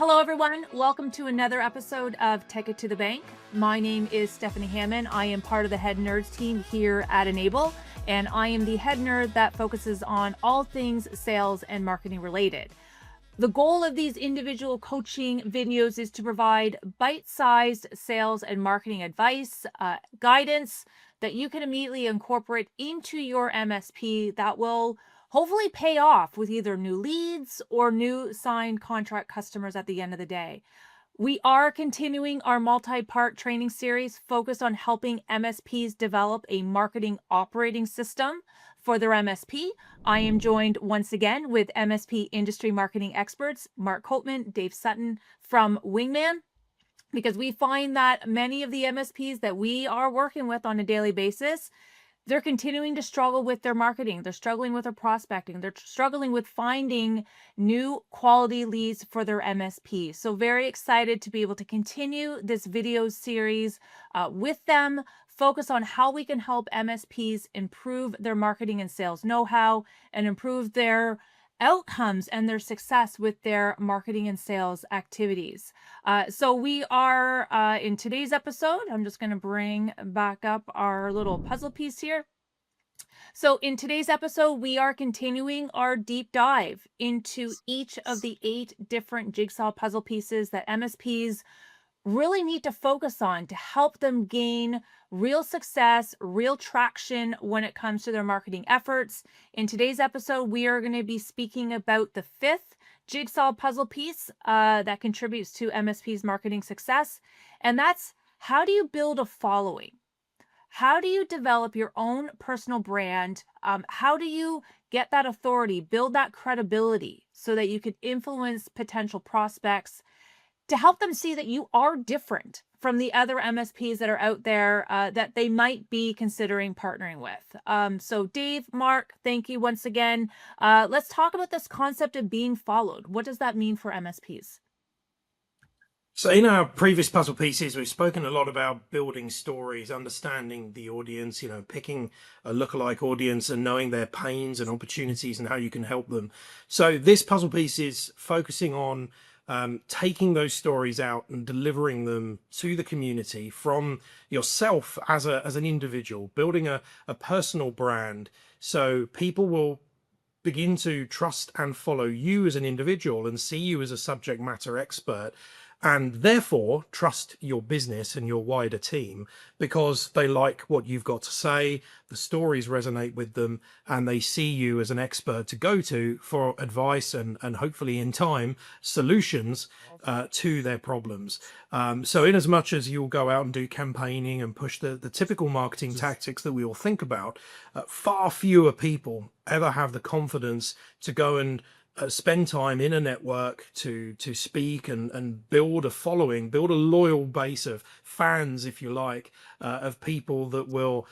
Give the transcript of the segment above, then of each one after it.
Hello, everyone. Welcome to another episode of Take It to the Bank. My name is Stefanie Hammond. I am part of the head nerds team here at Enable, and I am the head nerd that focuses on all things sales and marketing related. The goal of these individual coaching videos is to provide bite-sized sales and marketing advice, guidance that you can immediately incorporate into your MSP that will hopefully pay off with either new leads or new signed contract customers at the end of the day. We are continuing our multi-part training series focused on helping MSPs develop a marketing operating system for their MSP. I am joined once again with MSP industry marketing experts, Mark Copeman, Dave Sutton from Wingman, because we find that many of the MSPs that we are working with on a daily basis, they're continuing to struggle with their marketing. They're struggling with their prospecting. They're struggling with finding new quality leads for their MSP. So very excited to be able to continue this video series with them, focus on how we can help MSPs improve their marketing and sales know-how and improve their outcomes and their success with their marketing and sales activities. So we are in today's episode, I'm just going to bring back up our little puzzle piece here. So in today's episode, we are continuing our deep dive into each of the 8 different jigsaw puzzle pieces that MSPs really need to focus on to help them gain real success, real traction when it comes to their marketing efforts. In today's episode, we are going to be speaking about the 5th jigsaw puzzle piece that contributes to MSP's marketing success. And that's, how do you build a following? How do you develop your own personal brand? How do you get that authority, build that credibility so that you can influence potential prospects to help them see that you are different from the other MSPs that are out there that they might be considering partnering with. So Dave, Mark, thank you once again. Let's talk about this concept of being followed. What does that mean for MSPs? So in our previous puzzle pieces, we've spoken a lot about building stories, understanding the audience, picking a lookalike audience and knowing their pains and opportunities and how you can help them. So this puzzle piece is focusing on taking those stories out and delivering them to the community from yourself as an individual, building a personal brand so people will begin to trust and follow you as an individual and see you as a subject matter expert, and therefore trust your business and your wider team because they like what you've got to say, the stories resonate with them, and they see you as an expert to go to for advice and hopefully in time solutions to their problems. So in as much as you'll go out and do campaigning and push the typical marketing tactics that we all think about, far fewer people ever have the confidence to go and spend time in a network to speak and build a following, build a loyal base of fans, if you like, of people that will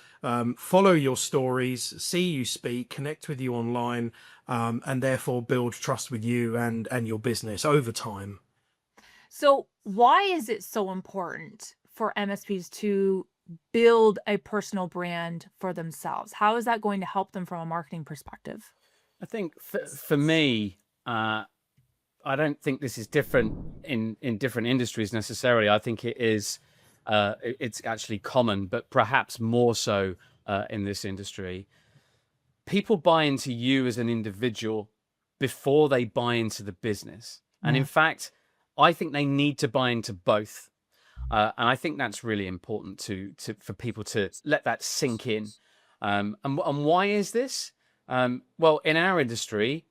follow your stories, see you speak, connect with you online, and therefore build trust with you and your business over time. So why is it so important for MSPs to build a personal brand for themselves? How is that going to help them from a marketing perspective? I think for me, I don't think this is different in different industries necessarily. I think it is, it's actually common, but perhaps more so in this industry. People buy into you as an individual before they buy into the business. And in fact, I think they need to buy into both. And I think that's really important for people to let that sink in. And why is this? Well, in our industry,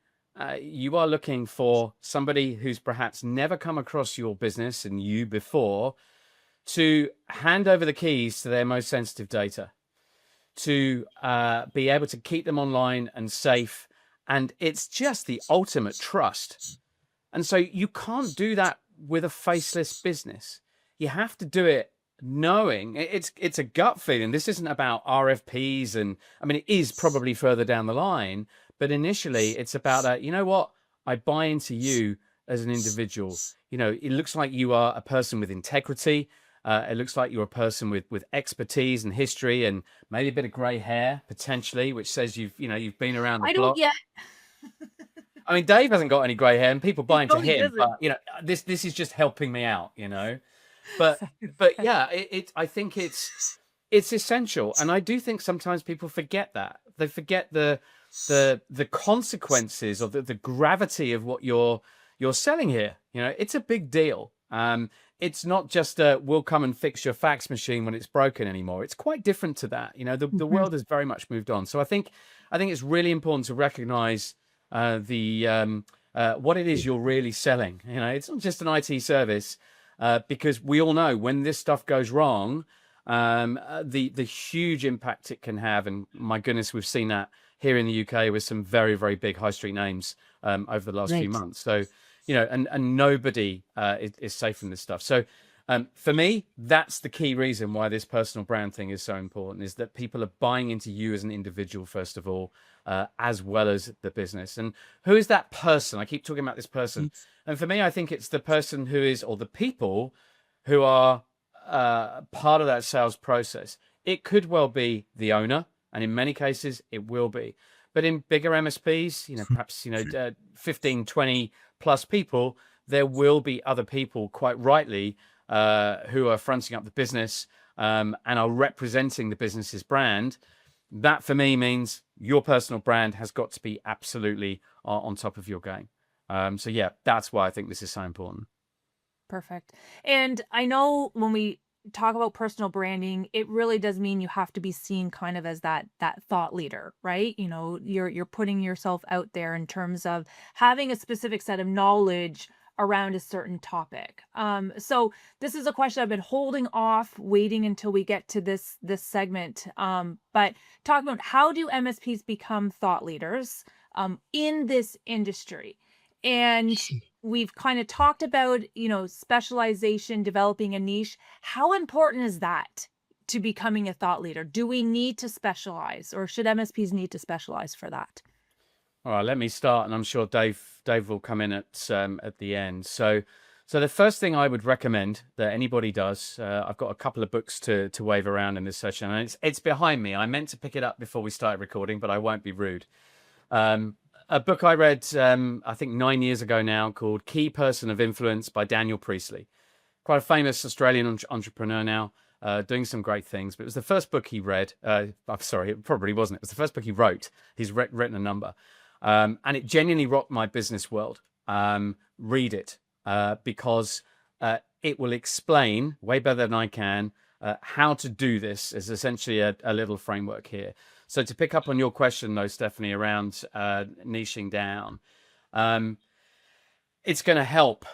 you are looking for somebody who's perhaps never come across your business and you before to hand over the keys to their most sensitive data, to be able to keep them online and safe. And it's just the ultimate trust. And so you can't do that with a faceless business. You have to do it knowing it's a gut feeling. This isn't about RFPs, and I mean, it is probably further down the line, but initially it's about you know what, I buy into you as an individual. It looks like you are a person with integrity. It looks like you're a person with expertise and history and maybe a bit of gray hair potentially, which says you've been around the block. I don't yet. I mean, Dave hasn't got any grey hair, and people buy into totally him. doesn't. But this is just helping me out, But yeah, I think it's essential, and I do think sometimes people forget that. They forget the consequences, or the gravity of what you're selling here. It's a big deal. It's not just we'll come and fix your fax machine when it's broken anymore. It's quite different to that. The world has very much moved on. So I think it's really important to recognize what it is you're really selling. It's not just an IT service, because we all know when this stuff goes wrong, the huge impact it can have. And my goodness, we've seen that here in the UK with some very, very big high street names over the last few months. So, and nobody is safe from this stuff. So for me, that's the key reason why this personal brand thing is so important, is that people are buying into you as an individual, first of all, as well as the business. And who is that person? I keep talking about this person. And for me, I think it's the person who is, or the people who are part of that sales process. It could well be the owner, and in many cases it will be. But in bigger MSPs, perhaps 15, 20 plus people, there will be other people, quite rightly, who are fronting up the business and are representing the business's brand. That for me means your personal brand has got to be absolutely on top of your game. So yeah, that's why I think this is so important. Perfect. And I know when we talk about personal branding, it really does mean you have to be seen kind of as that thought leader, right? You're putting yourself out there in terms of having a specific set of knowledge around a certain topic. So this is a question I've been holding off, waiting until we get to this segment. But talking about, how do MSPs become thought leaders in this industry? And we've kind of talked about, specialization, developing a niche. How important is that to becoming a thought leader? Do we need to specialize, or should MSPs need to specialize for that? All right, let me start, and I'm sure Dave will come in at the end. So the first thing I would recommend that anybody does, I've got a couple of books to wave around in this session, and it's behind me. I meant to pick it up before we started recording, but I won't be rude. A book I read, I think 9 years ago now, called Key Person of Influence by Daniel Priestley. Quite a famous Australian entrepreneur now, doing some great things. But it was the first book he read. I'm sorry, it probably wasn't. It was the first book he wrote. He's written a number. And it genuinely rocked my business world. Read it, because it will explain way better than I can how to do this. Is essentially a little framework here. So to pick up on your question, though, Stefanie, around niching down, it's going to help.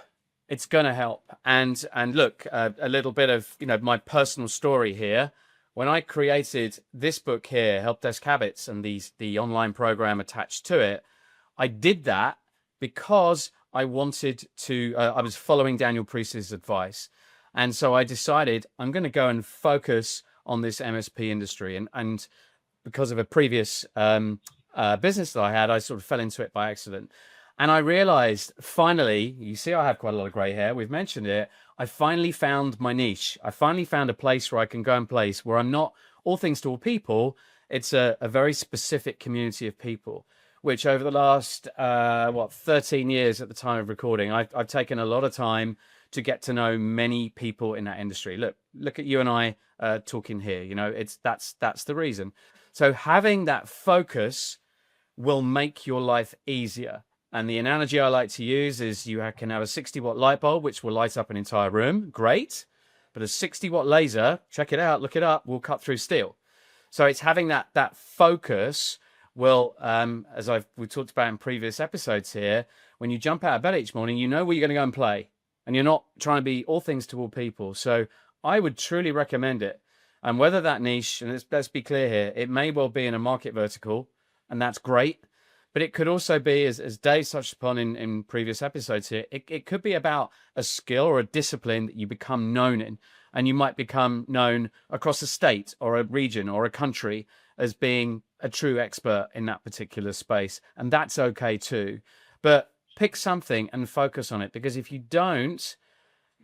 It's going to help. And look, a little bit of my personal story here. When I created this book here, Help Desk Habits, and the online program attached to it, I did that because I wanted to. I was following Daniel Priestley's advice, and so I decided I'm going to go and focus on this MSP industry, and because of a previous business that I had, I sort of fell into it by accident. And I realized, finally, you see I have quite a lot of gray hair, we've mentioned it, I finally found my niche. I finally found a place where I can go and place where I'm not all things to all people. It's a very specific community of people, which over the last, 13 years at the time of recording, I've taken a lot of time to get to know many people in that industry. Look at you and I talking here, that's the reason. So having that focus will make your life easier. And the analogy I like to use is you can have a 60-watt light bulb, which will light up an entire room. Great. But a 60-watt laser, check it out, look it up, will cut through steel. So it's having that focus will, as we talked about in previous episodes here, when you jump out of bed each morning, you know where you're going to go and play. And you're not trying to be all things to all people. So I would truly recommend it. And whether that niche, and let's be clear here, it may well be in a market vertical, and that's great. But it could also be, as Dave touched upon in previous episodes here, it could be about a skill or a discipline that you become known in. And you might become known across a state or a region or a country as being a true expert in that particular space. And that's okay too. But pick something and focus on it, because if you don't,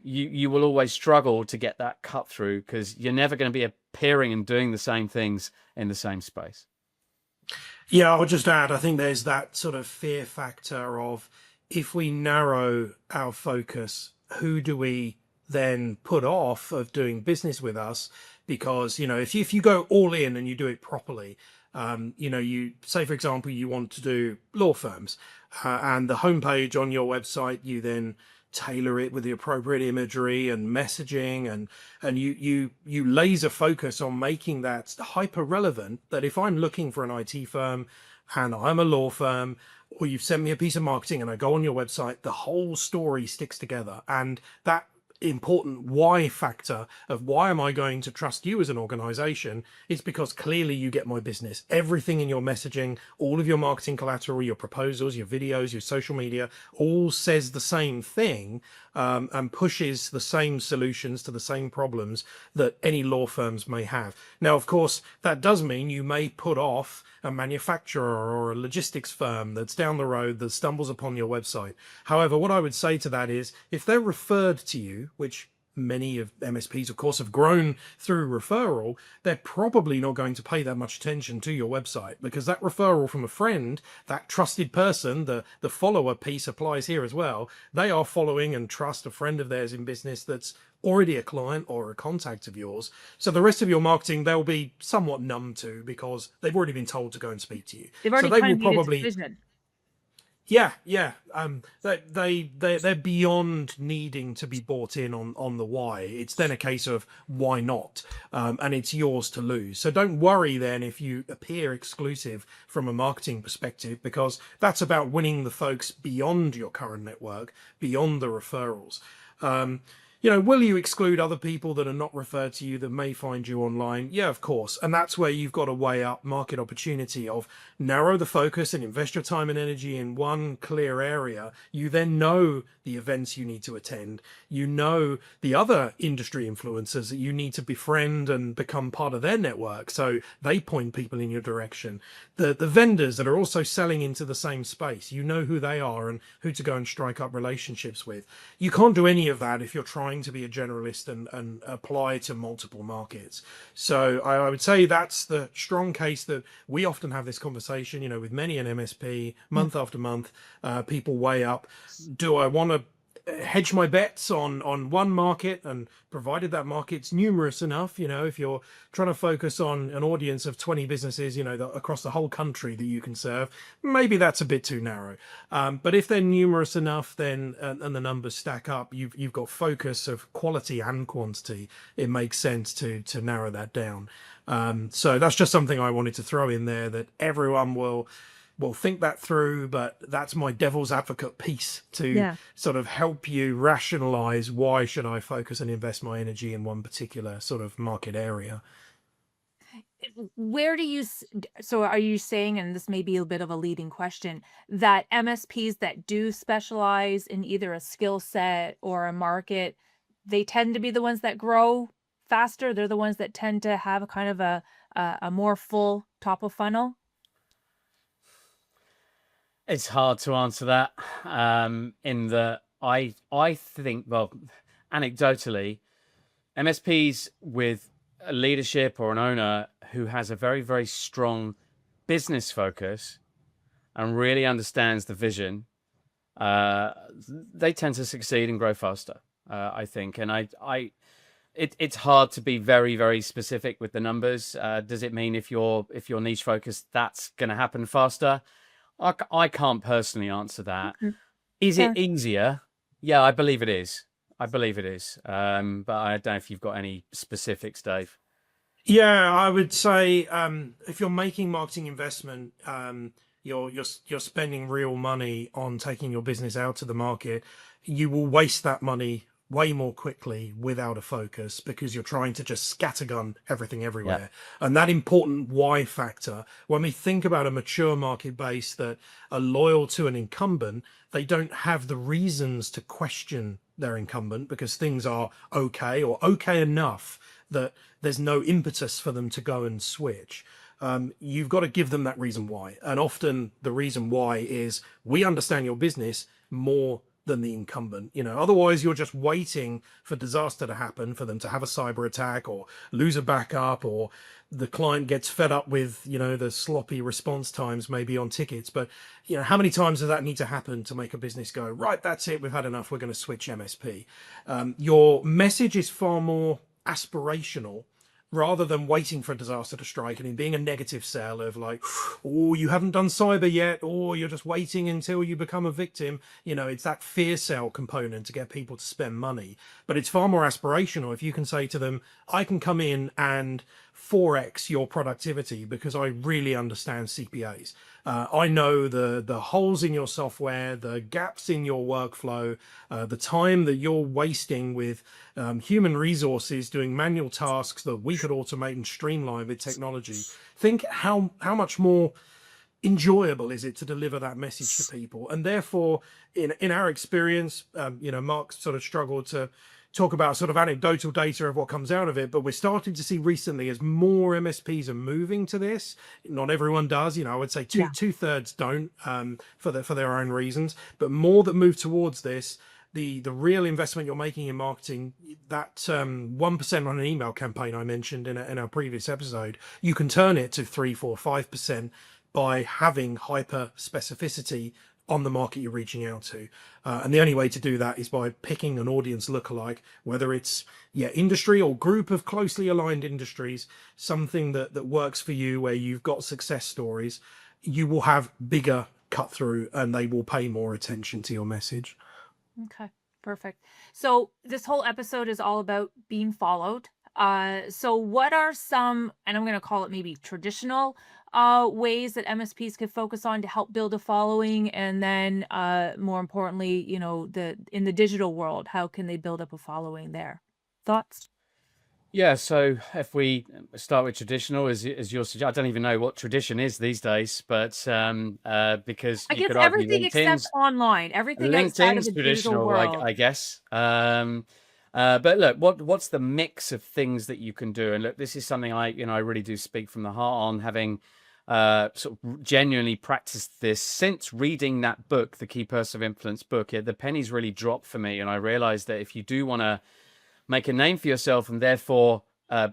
you will always struggle to get that cut through, because you're never going to be appearing and doing the same things in the same space. Yeah, I'll just add, I think there's that sort of fear factor of, if we narrow our focus, who do we then put off of doing business with us? Because, if you go all in and you do it properly, you say, for example, you want to do law firms, and the homepage on your website, you then tailor it with the appropriate imagery and messaging, and you laser focus on making that hyper relevant, that if I'm looking for an IT firm and I'm a law firm, or you've sent me a piece of marketing and I go on your website, the whole story sticks together. And that important why factor of, why am I going to trust you as an organization, is because clearly you get my business. Everything in your messaging, all of your marketing collateral, your proposals, your videos, your social media, all says the same thing, and pushes the same solutions to the same problems that any law firms may have. Now, of course, that does mean you may put off a manufacturer or a logistics firm that's down the road that stumbles upon your website. However, what I would say to that is, if they're referred to you, which many of MSPs, of course, have grown through referral, they're probably not going to pay that much attention to your website, because that referral from a friend, that trusted person, the follower piece applies here as well. They are following and trust a friend of theirs in business that's already a client or a contact of yours. So the rest of your marketing, they'll be somewhat numb to, because they've already been told to go and speak to you. They've already So they kind will of made a probably, decision. yeah. They're beyond needing to be bought in on the why. It's then a case of why not, and it's yours to lose. So don't worry then if you appear exclusive from a marketing perspective, because that's about winning the folks beyond your current network, beyond the referrals. Will you exclude other people that are not referred to you that may find you online? Yeah, of course. And that's where you've got to weigh up market opportunity of, narrow the focus and invest your time and energy in one clear area. You then know the events you need to attend. You know the other industry influencers that you need to befriend and become part of their network, so they point people in your direction. The vendors that are also selling into the same space, you know who they are and who to go and strike up relationships with. You can't do any of that if you're trying to be a generalist and apply to multiple markets. So I would say that's the strong case that we often have this conversation, with many an MSP, month after month. People weigh up, do I want to hedge my bets on one market, and provided that market's numerous enough, if you're trying to focus on an audience of 20 businesses, across the whole country that you can serve, maybe that's a bit too narrow. But if they're numerous enough, then and the numbers stack up, you've got focus of quality and quantity, it makes sense to narrow that down. So that's just something I wanted to throw in there, that everyone will think that through, but that's my devil's advocate piece to sort of help you rationalize, why should I focus and invest my energy in one particular sort of market area. Where do you, so are you saying, and this may be a bit of a leading question, that MSPs that do specialize in either a skill set or a market, they tend to be the ones that grow faster? They're the ones that tend to have a kind of a more full top of funnel? It's hard to answer that, in that I think, well, anecdotally, MSPs with a leadership or an owner who has a very, very strong business focus and really understands the vision, they tend to succeed and grow faster, I think. And it's hard to be very, very specific with the numbers. Does it mean if you're niche focused, that's going to happen faster? I can't personally answer that. Is it easier? Yeah, I believe it is. But I don't know if you've got any specifics, Dave. Yeah, I would say, if you're making marketing investment, you're spending real money on taking your business out to the market. You will waste that money way more quickly without a focus, because you're trying to just scattergun everything everywhere. And that important why factor, when we think about a mature market base that are loyal to an incumbent, they don't have the reasons to question their incumbent, because things are okay or okay enough that there's no impetus for them to go and switch. You've got to give them that reason why. And often the reason why is, we understand your business more than the incumbent. Otherwise you're just waiting for disaster to happen, for them to have a cyber attack or lose a backup, or the client gets fed up with the sloppy response times maybe on tickets. But how many times does that need to happen to make a business go, right, that's it, we've had enough, we're going to switch MSP? Your message is far more aspirational, rather than waiting for a disaster to strike and being a negative sell of like, oh, you haven't done cyber yet, or you're just waiting until you become a victim. It's that fear sell component to get people to spend money. But it's far more aspirational if you can say to them, I can come in and 4x your productivity because I really understand CPAs. I know the holes in your software, the gaps in your workflow, the time that you're wasting with human resources doing manual tasks that we could automate and streamline with technology. Think how much more enjoyable is it to deliver that message to people. And therefore, in our experience, Mark sort of struggled to talk about sort of anecdotal data of what comes out of it, but we're starting to see recently as more MSPs are moving to this. Not everyone does, I would say two-thirds don't, for their own reasons, but more that move towards this. The real investment you're making in marketing, that 1% on an email campaign I mentioned in our previous episode, you can turn it to 3, 4, 5% by having hyper specificity on the market you're reaching out to. And the only way to do that is by picking an audience lookalike, whether it's industry or group of closely aligned industries, something that works for you, where you've got success stories. You will have bigger cut through and they will pay more attention to your message. Okay, perfect. So this whole episode is all about being followed. So what are some, and I'm going to call it maybe traditional ways that MSPs could focus on to help build a following? And then more importantly, in the digital world, how can they build up a following there? Thoughts? Yeah, so if we start with traditional, as you're suggesting, I don't even know what tradition is these days, but because I you guess could argue everything except online, everything outside of LinkedIn's the digital traditional, world. I guess. But look, what's the mix of things that you can do? And look, this is something I really do speak from the heart on, having sort of genuinely practiced this since reading that book, the Key Person of Influence book. The pennies really dropped for me, and I realized that if you do want to make a name for yourself and therefore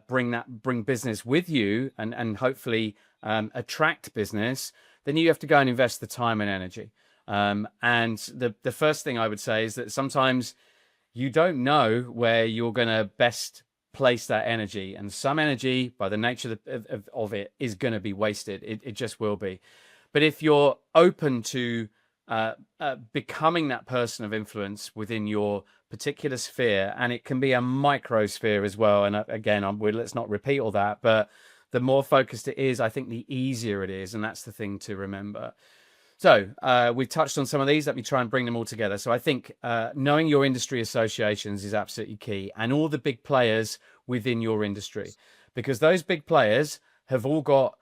bring business with you and hopefully attract business, then you have to go and invest the time and energy. And the first thing I would say is that sometimes you don't know where you're going to best place that energy, and some energy, by the nature of it, is going to be wasted. It just will be. But if you're open to becoming that person of influence within your particular sphere, and it can be a microsphere as well, and again, let's not repeat all that, but the more focused it is, I think the easier it is, and that's the thing to remember. So we've touched on some of these. Let me try and bring them all together. So I think knowing your industry associations is absolutely key, and all the big players within your industry, because those big players have all got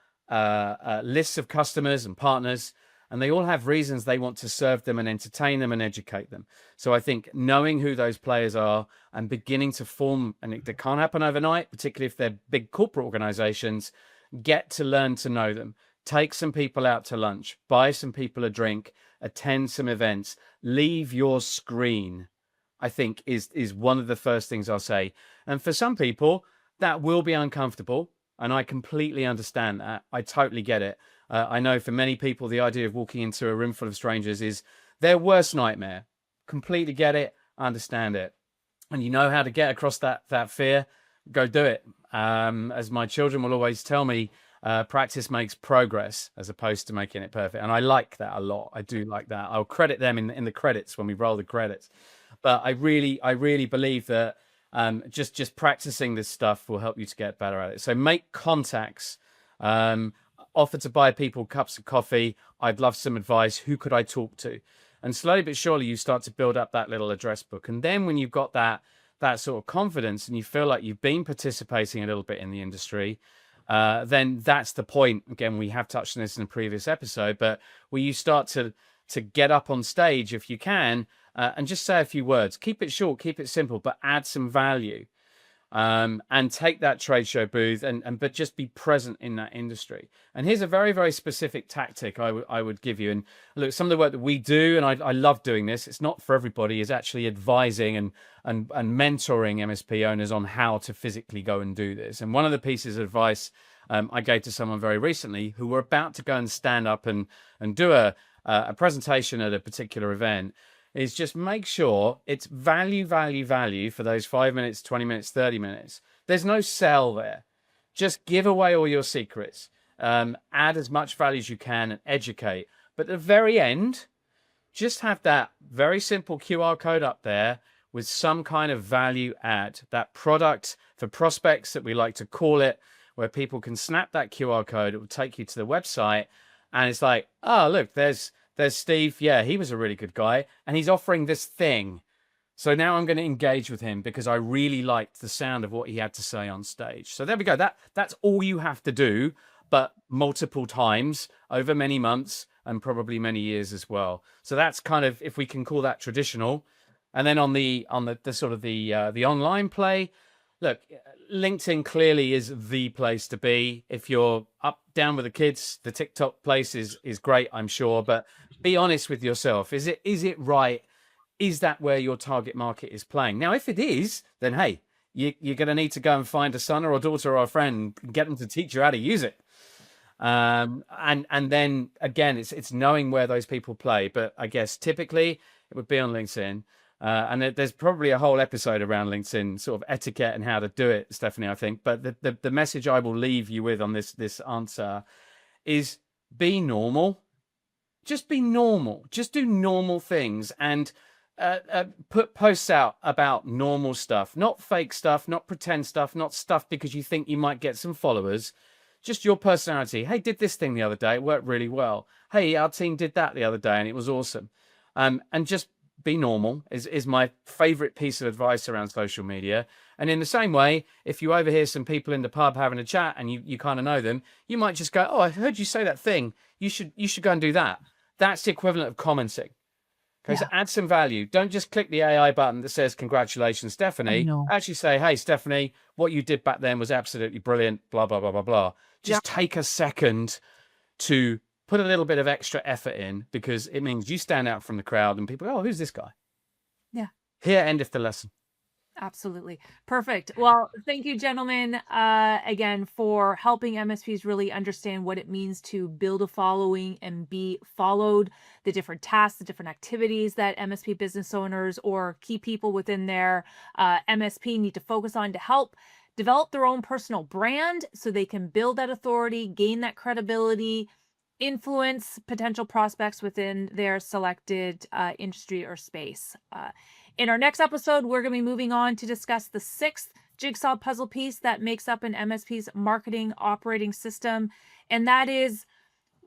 lists of customers and partners, and they all have reasons they want to serve them and entertain them and educate them. So I think knowing who those players are and beginning to form, and it can't happen overnight, particularly if they're big corporate organizations, get to learn to know them. Take some people out to lunch, buy some people a drink, attend some events, leave your screen, I think is one of the first things I'll say. And for some people, that will be uncomfortable. And I completely understand that. I totally get it. I know for many people, the idea of walking into a room full of strangers is their worst nightmare. Completely get it. Understand it. And you know how to get across that fear, go do it. As my children will always tell me, practice makes progress as opposed to making it perfect. And I like that a lot. I do like that. I'll credit them in the credits when we roll the credits. But I really believe that just practicing this stuff will help you to get better at it. So make contacts, offer to buy people cups of coffee. I'd love some advice. Who could I talk to? And slowly but surely you start to build up that little address book. And then when you've got that sort of confidence and you feel like you've been participating a little bit in the industry, then that's the point. Again, we have touched on this in a previous episode, but where you start to get up on stage if you can, and just say a few words. Keep it short, keep it simple, but add some value. and take that trade show booth but just be present in that industry. And here's a very, very specific tactic I would give you. And look, some of the work that we do, and I love doing this, it's not for everybody, is actually advising and mentoring MSP owners on how to physically go and do this. And one of the pieces of advice I gave to someone very recently who were about to go and stand up and do a presentation at a particular event is just make sure it's value for those 5 minutes, 20 minutes, 30 minutes. There's no sell there. Just give away all your secrets. Add as much value as you can and educate. But at the very end, just have that very simple QR code up there with some kind of value add. That product for prospects that we like to call it, where people can snap that QR code. It will take you to the website. And it's like, oh, look, there's Steve. Yeah, he was a really good guy. And he's offering this thing. So now I'm going to engage with him because I really liked the sound of what he had to say on stage. So there we go. That's all you have to do, but multiple times over many months and probably many years as well. So that's kind of, if we can call that traditional. And then on the sort of the online play, look, LinkedIn clearly is the place to be. If you're up, down with the kids, the TikTok place is great, I'm sure. But be honest with yourself. Is it right? Is that where your target market is playing? Now, if it is, then hey, you're going to need to go and find a son or a daughter or a friend and get them to teach you how to use it. And then again, it's knowing where those people play. But I guess typically it would be on LinkedIn. And there's probably a whole episode around LinkedIn sort of etiquette and how to do it, Stefanie, I think. But the message I will leave you with on this answer is be normal. Just be normal. Just do normal things and put posts out about normal stuff, not fake stuff, not pretend stuff, not stuff because you think you might get some followers. Just your personality. Hey, did this thing the other day. It worked really well. Hey, our team did that the other day and it was awesome. And just be normal is my favorite piece of advice around social media. And in the same way, if you overhear some people in the pub having a chat and you kind of know them, you might just go, oh, I heard you say that thing. You should go and do that. That's the equivalent of commenting. Okay, yeah. So add some value. Don't just click the AI button that says, congratulations, Stefanie. Actually say, hey, Stefanie, what you did back then was absolutely brilliant, blah, blah, blah, blah, blah. Just take a second to put a little bit of extra effort in because it means you stand out from the crowd and people go, oh, who's this guy? Yeah. Here endeth the lesson. Absolutely. Perfect. Well, thank you, gentlemen, again, for helping MSPs really understand what it means to build a following and be followed, the different tasks, the different activities that MSP business owners or key people within their MSP need to focus on to help develop their own personal brand so they can build that authority, gain that credibility, influence potential prospects within their selected industry or space. In our next episode, we're going to be moving on to discuss the 6th jigsaw puzzle piece that makes up an MSP's marketing operating system. And that is,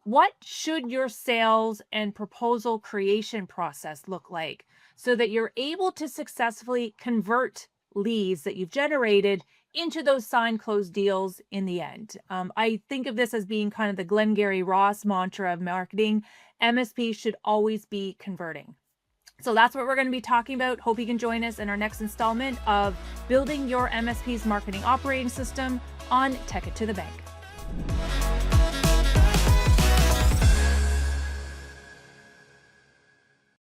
what should your sales and proposal creation process look like so that you're able to successfully convert leads that you've generated into those signed closed deals in the end. I think of this as being kind of the Glengarry Ross mantra of marketing. MSP should always be converting. So that's what we're going to be talking about. Hope you can join us in our next installment of Building Your MSP's Marketing Operating System on Tech It to the Bank.